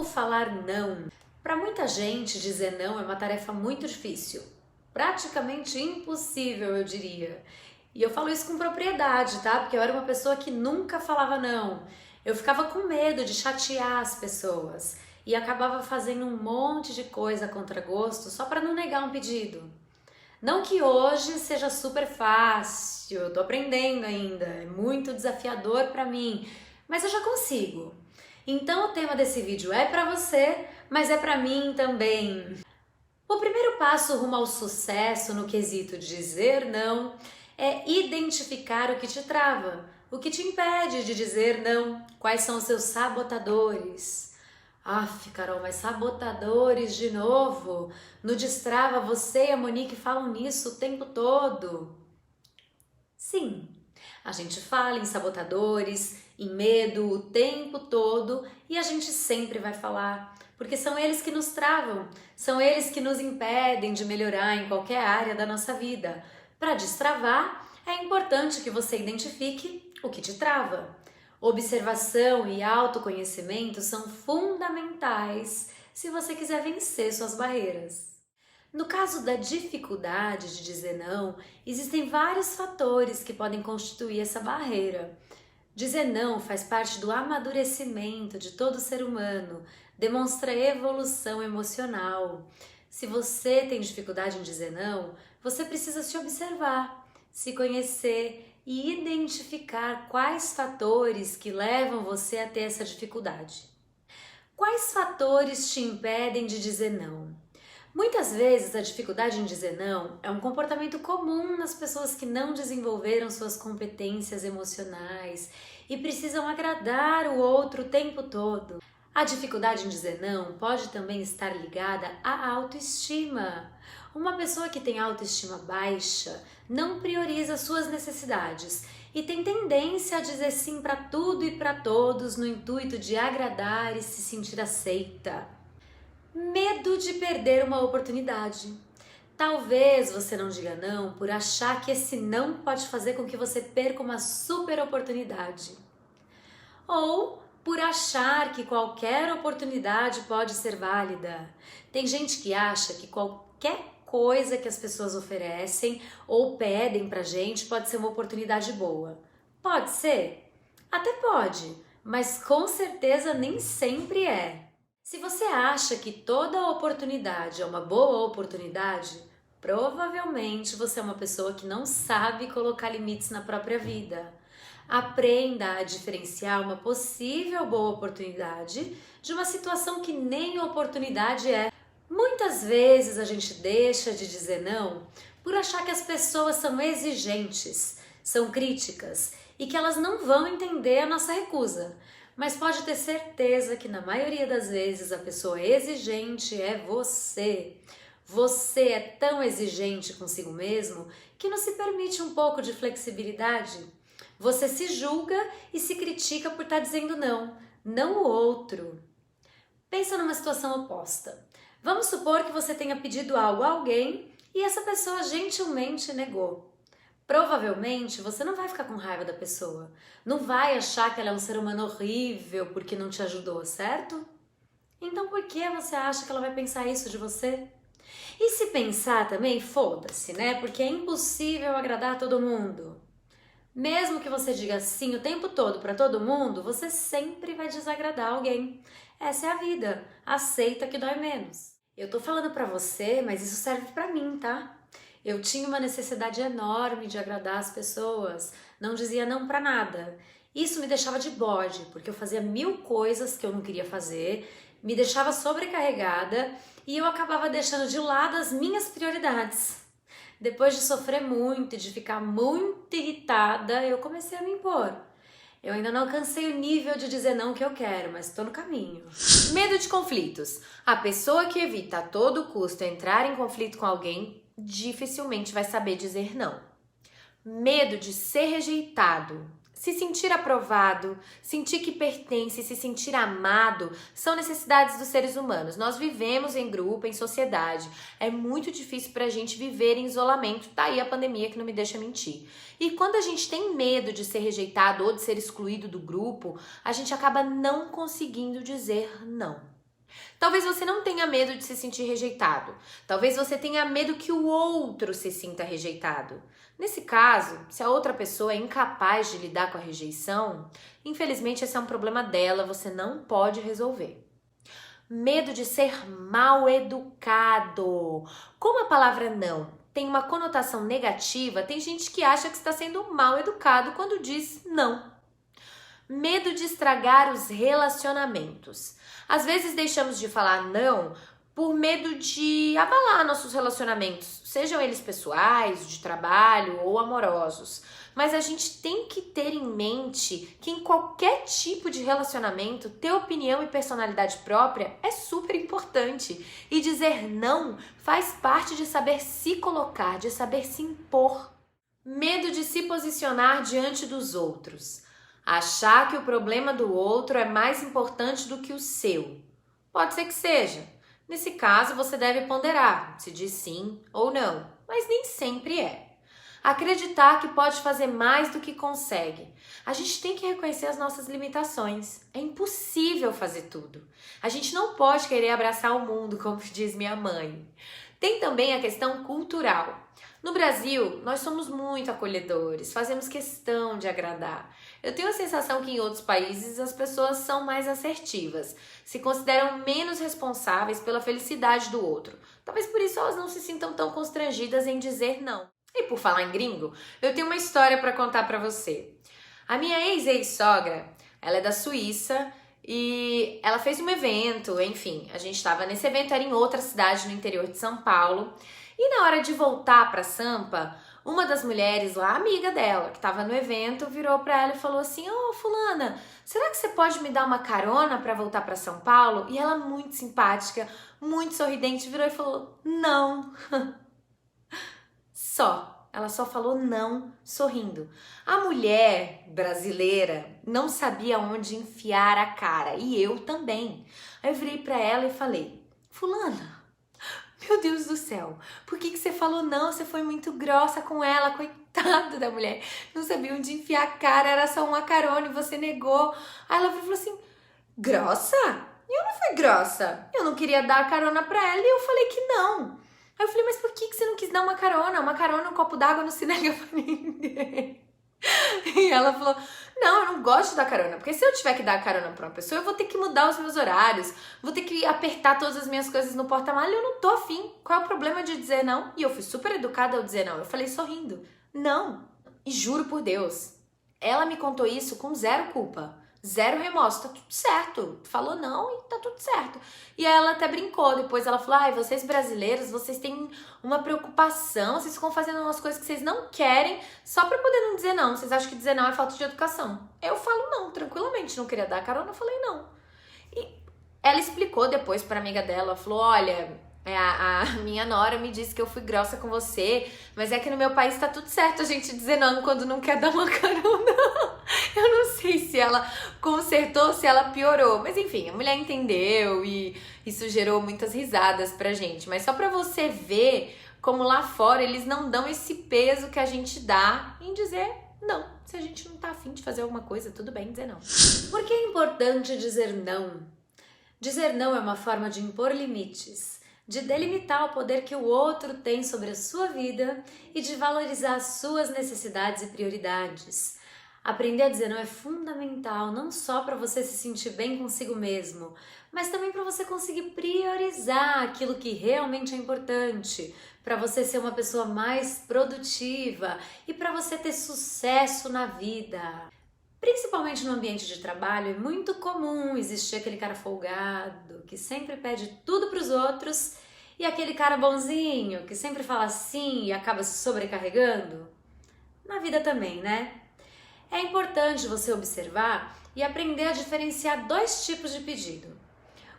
falar não. Para muita gente, dizer não é uma tarefa muito difícil, praticamente impossível, eu diria. E eu falo isso com propriedade, tá? Porque eu era uma pessoa que nunca falava não. Eu ficava com medo de chatear as pessoas e acabava fazendo um monte de coisa a contragosto só para não negar um pedido. Não que hoje seja super fácil, eu tô aprendendo ainda, é muito desafiador para mim, mas eu já consigo. Então o tema desse vídeo é para você, mas é para mim também. O primeiro passo rumo ao sucesso no quesito de dizer não é identificar o que te trava, o que te impede de dizer não, quais são os seus sabotadores. Aff, Carol, mas sabotadores de novo? No Destrava, você e a Monique falam nisso o tempo todo. Sim, a gente fala em sabotadores, em medo o tempo todo e a gente sempre vai falar, porque são eles que nos travam, são eles que nos impedem de melhorar em qualquer área da nossa vida. Para destravar, é importante que você identifique o que te trava. Observação e autoconhecimento são fundamentais se você quiser vencer suas barreiras. No caso da dificuldade de dizer não, existem vários fatores que podem constituir essa barreira. Dizer não faz parte do amadurecimento de todo ser humano, demonstra evolução emocional. Se você tem dificuldade em dizer não, você precisa se observar, se conhecer e identificar quais fatores que levam você a ter essa dificuldade. Quais fatores te impedem de dizer não? Muitas vezes a dificuldade em dizer não é um comportamento comum nas pessoas que não desenvolveram suas competências emocionais e precisam agradar o outro o tempo todo. A dificuldade em dizer não pode também estar ligada à autoestima. Uma pessoa que tem autoestima baixa não prioriza suas necessidades e tem tendência a dizer sim para tudo e para todos no intuito de agradar e se sentir aceita. Medo de perder uma oportunidade. Talvez você não diga não por achar que esse não pode fazer com que você perca uma super oportunidade. Ou por achar que qualquer oportunidade pode ser válida. Tem gente que acha que qualquer coisa que as pessoas oferecem ou pedem pra gente pode ser uma oportunidade boa. Pode ser? Até pode, mas com certeza nem sempre é. Se você acha que toda oportunidade é uma boa oportunidade, provavelmente você é uma pessoa que não sabe colocar limites na própria vida. Aprenda a diferenciar uma possível boa oportunidade de uma situação que nem oportunidade é. Muitas vezes a gente deixa de dizer não por achar que as pessoas são exigentes, são críticas e que elas não vão entender a nossa recusa. Mas pode ter certeza que na maioria das vezes a pessoa exigente é você. Você é tão exigente consigo mesmo que não se permite um pouco de flexibilidade. Você se julga e se critica por estar dizendo não, não o outro. Pensa numa situação oposta. Vamos supor que você tenha pedido algo a alguém e essa pessoa gentilmente negou. Provavelmente você não vai ficar com raiva da pessoa, não vai achar que ela é um ser humano horrível porque não te ajudou, certo? Então por que você acha que ela vai pensar isso de você? E se pensar também, foda-se, né? Porque é impossível agradar todo mundo. Mesmo que você diga sim o tempo todo para todo mundo, você sempre vai desagradar alguém. Essa é a vida, aceita que dói menos. Eu tô falando pra você, mas isso serve pra mim, tá? Eu tinha uma necessidade enorme de agradar as pessoas, não dizia não pra nada. Isso me deixava de bode, porque eu fazia 1000 coisas que eu não queria fazer, me deixava sobrecarregada e eu acabava deixando de lado as minhas prioridades. Depois de sofrer muito e de ficar muito irritada, eu comecei a me impor. Eu ainda não alcancei o nível de dizer não que eu quero, mas estou no caminho. Medo de conflitos. A pessoa que evita a todo custo entrar em conflito com alguém dificilmente vai saber dizer não. Medo de ser rejeitado. Se sentir aprovado, sentir que pertence, se sentir amado, são necessidades dos seres humanos. Nós vivemos em grupo, em sociedade. É muito difícil pra gente viver em isolamento. Tá aí a pandemia que não me deixa mentir. E quando a gente tem medo de ser rejeitado ou de ser excluído do grupo, a gente acaba não conseguindo dizer não. Talvez você não tenha medo de se sentir rejeitado. Talvez você tenha medo que o outro se sinta rejeitado. Nesse caso, se a outra pessoa é incapaz de lidar com a rejeição, infelizmente esse é um problema dela, você não pode resolver. Medo de ser mal educado. Como a palavra não tem uma conotação negativa, tem gente que acha que está sendo mal educado quando diz não. Medo de estragar os relacionamentos. Às vezes deixamos de falar não por medo de abalar nossos relacionamentos, sejam eles pessoais, de trabalho ou amorosos. Mas a gente tem que ter em mente que em qualquer tipo de relacionamento, ter opinião e personalidade própria é super importante. E dizer não faz parte de saber se colocar, de saber se impor. Medo de se posicionar diante dos outros. Achar que o problema do outro é mais importante do que o seu. Pode ser que seja. Nesse caso, você deve ponderar se diz sim ou não, mas nem sempre é. Acreditar que pode fazer mais do que consegue. A gente tem que reconhecer as nossas limitações. É impossível fazer tudo. A gente não pode querer abraçar o mundo, como diz minha mãe. Tem também a questão cultural. No Brasil, nós somos muito acolhedores, fazemos questão de agradar. Eu tenho a sensação que em outros países as pessoas são mais assertivas, se consideram menos responsáveis pela felicidade do outro. Talvez por isso elas não se sintam tão constrangidas em dizer não. E por falar em gringo, eu tenho uma história para contar para você. A minha ex-sogra, ela é da Suíça e ela fez um evento, enfim, a gente estava nesse evento, era em outra cidade no interior de São Paulo. E na hora de voltar para Sampa, uma das mulheres lá, amiga dela, que estava no evento, virou para ela e falou assim: "Ô, fulana, será que você pode me dar uma carona para voltar para São Paulo?" E ela, muito simpática, muito sorridente, virou e falou: "Não." Ela só falou não, sorrindo. A mulher brasileira não sabia onde enfiar a cara, e eu também. Aí eu virei para ela e falei: "Fulana, meu Deus do céu, por que você falou não? Você foi muito grossa com ela, coitada da mulher. Não sabia onde enfiar a cara, era só uma carona e você negou." Aí ela falou assim: "Grossa? Eu não fui grossa. Eu não queria dar a carona pra ela e eu falei que não." Aí eu falei: "Mas por que você não quis dar uma carona? Uma carona, um copo d'água não se nega pra ninguém." E ela falou: "Não, eu não gosto de dar carona, porque se eu tiver que dar carona pra uma pessoa, eu vou ter que mudar os meus horários, vou ter que apertar todas as minhas coisas no porta-malas e eu não tô afim. Qual é o problema de dizer não?" E eu fui super educada ao dizer não. Eu falei sorrindo: "Não." E juro por Deus, ela me contou isso com zero culpa, zero remorso, tá tudo certo. Falou não e tá tudo certo. E aí ela até brincou, depois ela falou: "Ai, vocês brasileiros, vocês têm uma preocupação, vocês ficam fazendo umas coisas que vocês não querem só pra poder não dizer não. Vocês acham que dizer não é falta de educação." Eu falo não, tranquilamente, não queria dar carona, eu falei não. E ela explicou depois pra amiga dela, falou: "Olha, a minha nora me disse que eu fui grossa com você, mas é que no meu país tá tudo certo a gente dizer não quando não quer dar uma carona." Eu não sei se ela consertou ou se ela piorou, mas enfim, a mulher entendeu e isso gerou muitas risadas pra gente. Mas só pra você ver como lá fora eles não dão esse peso que a gente dá em dizer não. Se a gente não tá afim de fazer alguma coisa, tudo bem dizer não. Por que é importante dizer não? Dizer não é uma forma de impor limites, de delimitar o poder que o outro tem sobre a sua vida e de valorizar as suas necessidades e prioridades. Aprender a dizer não é fundamental, não só para você se sentir bem consigo mesmo, mas também para você conseguir priorizar aquilo que realmente é importante, para você ser uma pessoa mais produtiva e para você ter sucesso na vida. Principalmente no ambiente de trabalho, é muito comum existir aquele cara folgado, que sempre pede tudo para os outros, e aquele cara bonzinho, que sempre fala sim e acaba se sobrecarregando. Na vida também, né? É importante você observar e aprender a diferenciar dois tipos de pedido.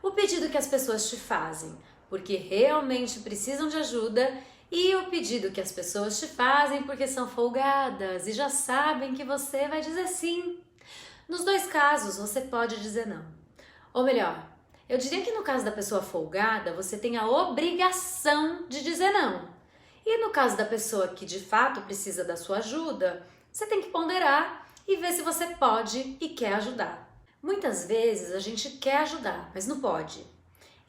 O pedido que as pessoas te fazem porque realmente precisam de ajuda e o pedido que as pessoas te fazem porque são folgadas e já sabem que você vai dizer sim. Nos dois casos, você pode dizer não. Ou melhor, eu diria que no caso da pessoa folgada, você tem a obrigação de dizer não. E no caso da pessoa que de fato precisa da sua ajuda, você tem que ponderar e ver se você pode e quer ajudar. Muitas vezes a gente quer ajudar, mas não pode.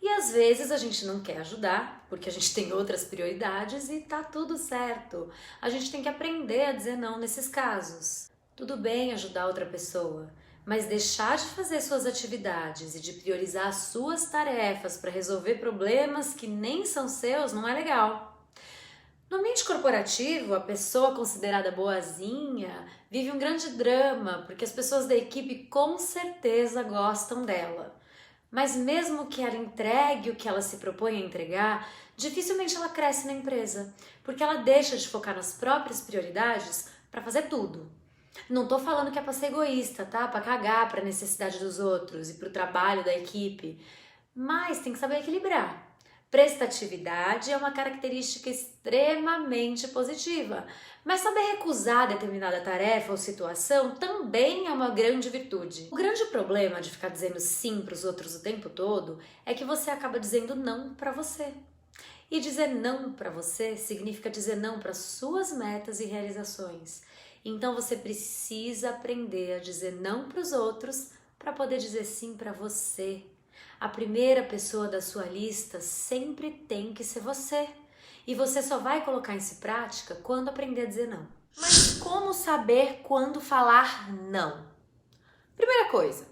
E às vezes a gente não quer ajudar, porque a gente tem outras prioridades e tá tudo certo. A gente tem que aprender a dizer não nesses casos. Tudo bem ajudar outra pessoa, mas deixar de fazer suas atividades e de priorizar as suas tarefas para resolver problemas que nem são seus não é legal. No ambiente corporativo, a pessoa considerada boazinha vive um grande drama, porque as pessoas da equipe com certeza gostam dela. Mas mesmo que ela entregue o que ela se propõe a entregar, dificilmente ela cresce na empresa, porque ela deixa de focar nas próprias prioridades para fazer tudo. Não tô falando que é para ser egoísta, tá? Para cagar para a necessidade dos outros e para o trabalho da equipe, mas tem que saber equilibrar. Prestatividade é uma característica extremamente positiva, mas saber recusar determinada tarefa ou situação também é uma grande virtude. O grande problema de ficar dizendo sim para os outros o tempo todo é que você acaba dizendo não para você. E dizer não para você significa dizer não para suas metas e realizações. Então você precisa aprender a dizer não para os outros para poder dizer sim para você. A primeira pessoa da sua lista sempre tem que ser você. E você só vai colocar isso em prática quando aprender a dizer não. Mas como saber quando falar não? Primeira coisa,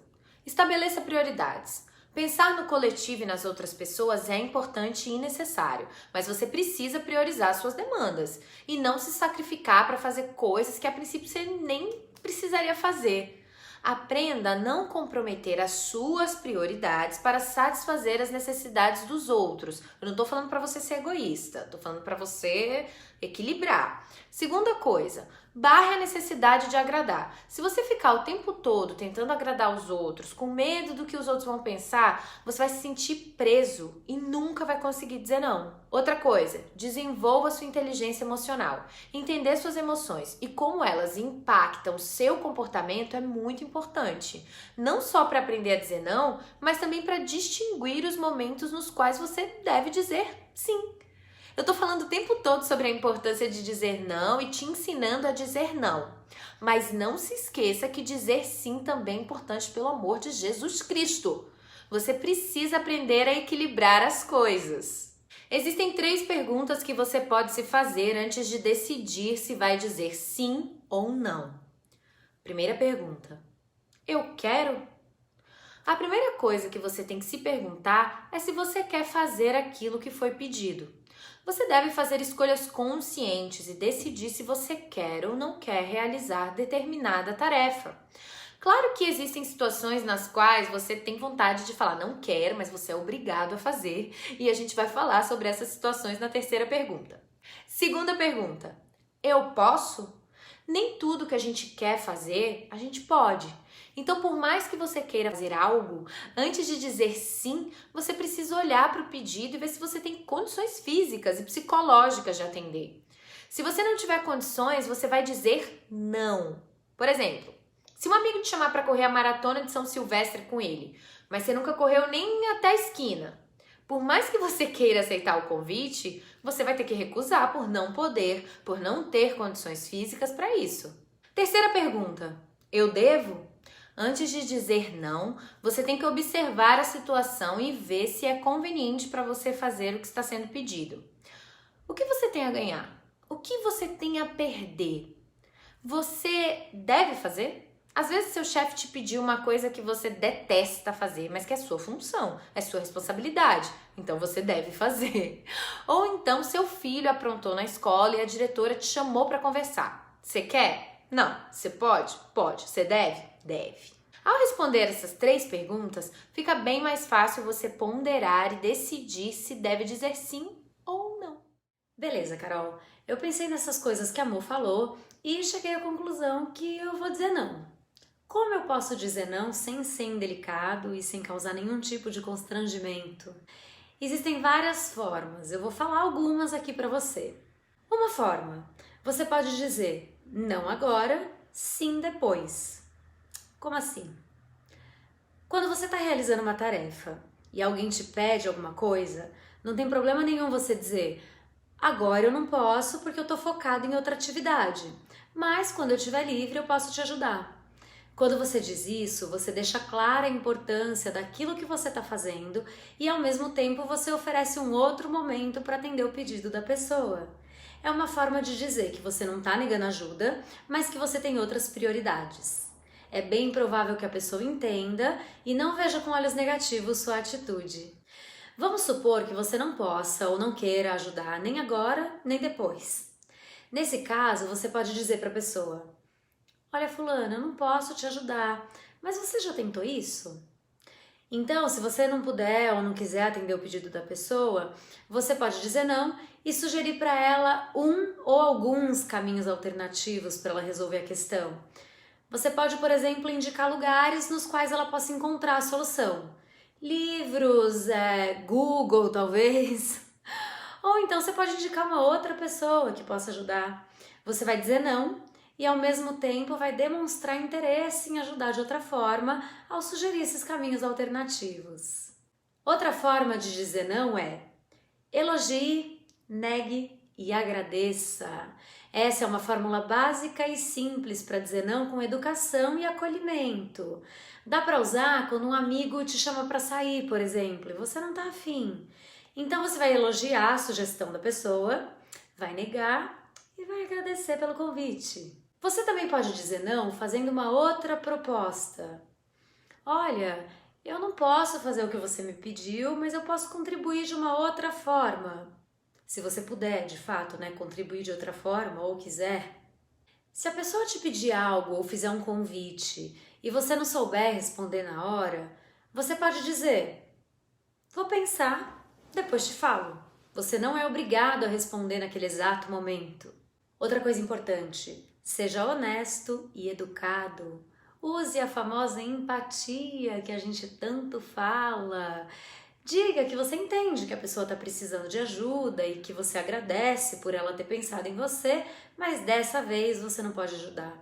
estabeleça prioridades. Pensar no coletivo e nas outras pessoas é importante e necessário, mas você precisa priorizar suas demandas e não se sacrificar para fazer coisas que a princípio você nem precisaria fazer. Aprenda a não comprometer as suas prioridades para satisfazer as necessidades dos outros. Eu não estou falando para você ser egoísta, estou falando para você equilibrar. Segunda coisa, barre a necessidade de agradar. Se você ficar o tempo todo tentando agradar os outros, com medo do que os outros vão pensar, você vai se sentir preso e nunca vai conseguir dizer não. Outra coisa, desenvolva sua inteligência emocional. Entender suas emoções e como elas impactam seu comportamento é muito importante. Não só para aprender a dizer não, mas também para distinguir os momentos nos quais você deve dizer sim. Eu tô falando o tempo todo sobre a importância de dizer não e te ensinando a dizer não. Mas não se esqueça que dizer sim também é importante pelo amor de Jesus Cristo. Você precisa aprender a equilibrar as coisas. Existem 3 perguntas que você pode se fazer antes de decidir se vai dizer sim ou não. Primeira pergunta: eu quero? A primeira coisa que você tem que se perguntar é se você quer fazer aquilo que foi pedido. Você deve fazer escolhas conscientes e decidir se você quer ou não quer realizar determinada tarefa. Claro que existem situações nas quais você tem vontade de falar não quero, mas você é obrigado a fazer, e a gente vai falar sobre essas situações na terceira pergunta. Segunda pergunta: eu posso? Nem tudo que a gente quer fazer, a gente pode. Então, por mais que você queira fazer algo, antes de dizer sim, você precisa olhar para o pedido e ver se você tem condições físicas e psicológicas de atender. Se você não tiver condições, você vai dizer não. Por exemplo, se um amigo te chamar para correr a maratona de São Silvestre com ele, mas você nunca correu nem até a esquina, por mais que você queira aceitar o convite, você vai ter que recusar por não poder, por não ter condições físicas para isso. Terceira pergunta: eu devo? Antes de dizer não, você tem que observar a situação e ver se é conveniente para você fazer o que está sendo pedido. O que você tem a ganhar? O que você tem a perder? Você deve fazer? Às vezes seu chefe te pediu uma coisa que você detesta fazer, mas que é sua função, é sua responsabilidade, então você deve fazer. Ou então seu filho aprontou na escola e a diretora te chamou para conversar. Você quer? Não. Você pode? Pode. Você deve? Deve. Ao responder essas 3 perguntas, fica bem mais fácil você ponderar e decidir se deve dizer sim ou não. Beleza, Carol. Eu pensei nessas coisas que a Mo falou e cheguei à conclusão que eu vou dizer não. Como eu posso dizer não sem ser indelicado e sem causar nenhum tipo de constrangimento? Existem várias formas, eu vou falar algumas aqui para você. Uma forma, você pode dizer não agora, sim depois. Como assim? Quando você está realizando uma tarefa e alguém te pede alguma coisa, não tem problema nenhum você dizer agora eu não posso porque eu estou focado em outra atividade, mas quando eu estiver livre eu posso te ajudar. Quando você diz isso, você deixa clara a importância daquilo que você está fazendo e ao mesmo tempo você oferece um outro momento para atender o pedido da pessoa. É uma forma de dizer que você não está negando ajuda, mas que você tem outras prioridades. É bem provável que a pessoa entenda e não veja com olhos negativos sua atitude. Vamos supor que você não possa ou não queira ajudar nem agora nem depois. Nesse caso, você pode dizer para a pessoa: olha, fulana, eu não posso te ajudar, mas você já tentou isso? Então, se você não puder ou não quiser atender o pedido da pessoa, você pode dizer não e sugerir para ela um ou alguns caminhos alternativos para ela resolver a questão. Você pode, por exemplo, indicar lugares nos quais ela possa encontrar a solução. Livros, Google, talvez. Ou então você pode indicar uma outra pessoa que possa ajudar. Você vai dizer não e ao mesmo tempo vai demonstrar interesse em ajudar de outra forma ao sugerir esses caminhos alternativos. Outra forma de dizer não é: elogie, negue e agradeça. Essa é uma fórmula básica e simples para dizer não com educação e acolhimento. Dá para usar quando um amigo te chama para sair, por exemplo, e você não está afim. Então você vai elogiar a sugestão da pessoa, vai negar e vai agradecer pelo convite. Você também pode dizer não fazendo uma outra proposta. Olha, eu não posso fazer o que você me pediu, mas eu posso contribuir de uma outra forma. Se você puder, de fato, contribuir de outra forma ou quiser. Se a pessoa te pedir algo ou fizer um convite e você não souber responder na hora, você pode dizer: vou pensar, depois te falo. Você não é obrigado a responder naquele exato momento. Outra coisa importante: seja honesto e educado. Use a famosa empatia que a gente tanto fala. Diga que você entende que a pessoa está precisando de ajuda e que você agradece por ela ter pensado em você, mas dessa vez você não pode ajudar.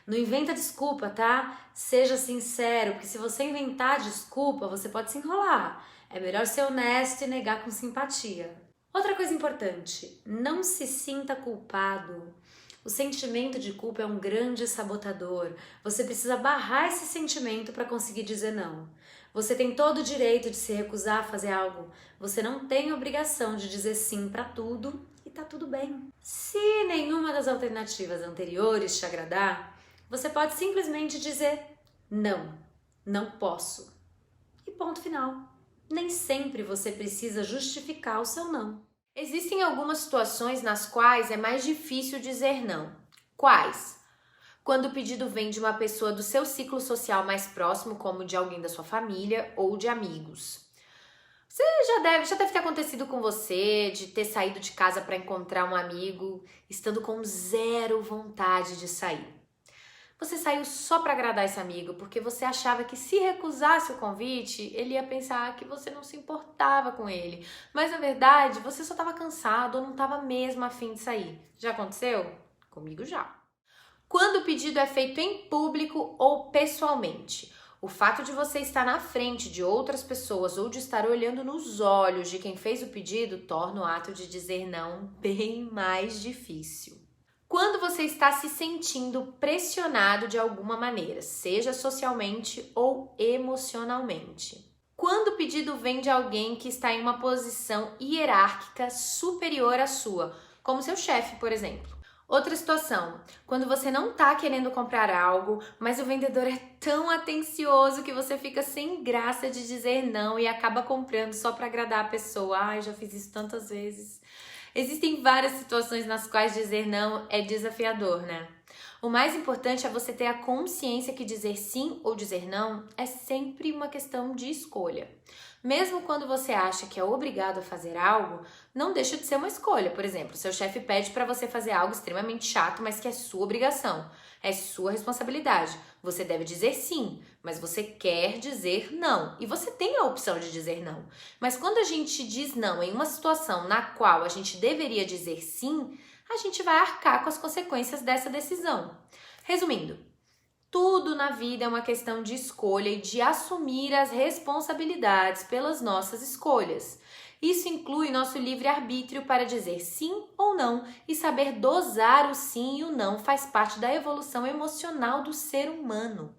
Não inventa desculpa, tá? Seja sincero, porque se você inventar desculpa, você pode se enrolar. É melhor ser honesto e negar com simpatia. Outra coisa importante: não se sinta culpado. O sentimento de culpa é um grande sabotador. Você precisa barrar esse sentimento para conseguir dizer não. Você tem todo o direito de se recusar a fazer algo. Você não tem obrigação de dizer sim para tudo e tá tudo bem. Se nenhuma das alternativas anteriores te agradar, você pode simplesmente dizer não, não posso. E ponto final. Nem sempre você precisa justificar o seu não. Existem algumas situações nas quais é mais difícil dizer não. Quais? Quando o pedido vem de uma pessoa do seu ciclo social mais próximo, como de alguém da sua família ou de amigos. Você já deve ter acontecido com você, de ter saído de casa para encontrar um amigo, estando com zero vontade de sair. Você saiu só para agradar esse amigo, porque você achava que se recusasse o convite, ele ia pensar que você não se importava com ele. Mas na verdade, você só estava cansado ou não estava mesmo a fim de sair. Já aconteceu? Comigo já. Quando o pedido é feito em público ou pessoalmente, o fato de você estar na frente de outras pessoas ou de estar olhando nos olhos de quem fez o pedido torna o ato de dizer não bem mais difícil. Quando você está se sentindo pressionado de alguma maneira, seja socialmente ou emocionalmente. Quando o pedido vem de alguém que está em uma posição hierárquica superior à sua, como seu chefe, por exemplo. Outra situação, quando você não está querendo comprar algo, mas o vendedor é tão atencioso que você fica sem graça de dizer não e acaba comprando só para agradar a pessoa. Ai, já fiz isso tantas vezes. Existem várias situações nas quais dizer não é desafiador, né? O mais importante é você ter a consciência que dizer sim ou dizer não é sempre uma questão de escolha. Mesmo quando você acha que é obrigado a fazer algo, não deixa de ser uma escolha. Por exemplo, seu chefe pede para você fazer algo extremamente chato, mas que é sua obrigação, é sua responsabilidade. Você deve dizer sim, mas você quer dizer não. E você tem a opção de dizer não. Mas quando a gente diz não em uma situação na qual a gente deveria dizer sim, a gente vai arcar com as consequências dessa decisão. Resumindo, tudo na vida é uma questão de escolha e de assumir as responsabilidades pelas nossas escolhas. Isso inclui nosso livre-arbítrio para dizer sim ou não, e saber dosar o sim e o não faz parte da evolução emocional do ser humano.